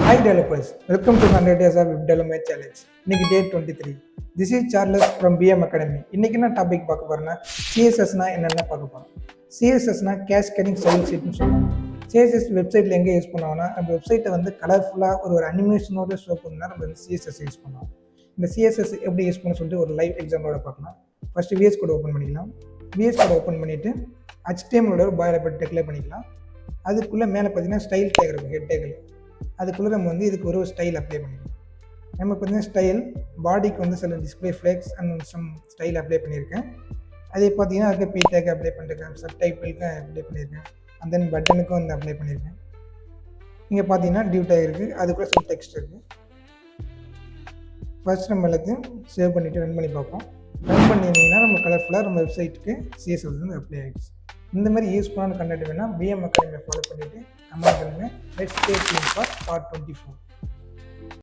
Hi developers, welcome to 100 Days of Web Development Challenge. இன்னைக்கு டே 23. This is Charles from BM Academy. இன்னைக்கு என்ன topic பார்க்க போறோம்னா CSSனா என்னென்ன பார்க்க போறோம். CSSனா கேஸ்கேடிங் ஸ்டைல் ஷீட்னு சொல்லுவாங்க. CSS வெப்சைட்ல எங்கே யூஸ் பண்ணுவாங்கன்னா அந்த வெப்சைட்டை வந்து கலர்ஃபுல்லாக ஒரு அனிமேஷனோட ஷோ பண்ணா நம்ம வந்து CSS யூஸ் பண்ணுவோம். இந்த CSS எப்படி யூஸ் பண்ண சொல்லிட்டு ஒரு லைவ் எக்ஸாம்பிளோட பார்க்கலாம். ஃபர்ஸ்ட் VS கோட் ஓப்பன் பண்ணிக்கலாம். VS கோட் ஓப்பன் பண்ணிட்டு HTML ஒரு பாயில பட்டு டிக்ளேர் பண்ணிக்கலாம். அதுக்குள்ளே மேலே பார்த்தீங்கன்னா ஸ்டைல் டேக் இருக்கும், ஹெட் டேக்கில். அதுக்குள்ளே நம்ம வந்து இதுக்கு ஒரு ஸ்டைல் அப்ளை பண்ணிக்கலாம். நம்ம பார்த்தீங்கன்னா ஸ்டைல் பாடிக்கு வந்து சில display flex and some style apply பண்ணியிருக்கேன். அதே பார்த்தீங்கன்னா அதுக்கு பி டேக் அப்ளை பண்ணியிருக்கேன், சப் டைப்பிளுக்கு அப்ளை பண்ணியிருக்கேன், அண்ட் தென் பட்டனுக்கும் வந்து அப்ளை பண்ணியிருக்கேன். இங்கே பார்த்தீங்கன்னா டியூ டேக் இருக்குது, அதுக்குள்ளே சம் டெக்ஸ்ட் இருக்குது. ஃபர்ஸ்ட் நம்ம எல்லாத்தையும் சேவ் பண்ணிவிட்டு ரன் பண்ணி பார்ப்போம். ரன் பண்ணியிருந்தீங்கன்னா நம்ம கலர்ஃபுல்லாக நம்ம வெப்சைட்டுக்கு CSS வந்து அப்ளை ஆகிடுச்சு. இந்த மாதிரி யூஸ்ஃபுல்லான கண்டென்ட் வேணால் BM அகாடமியை ஃபாலோ பண்ணிவிட்டு கமெண்ட் பண்ணுங்கள். Let's stay tuned for part 24.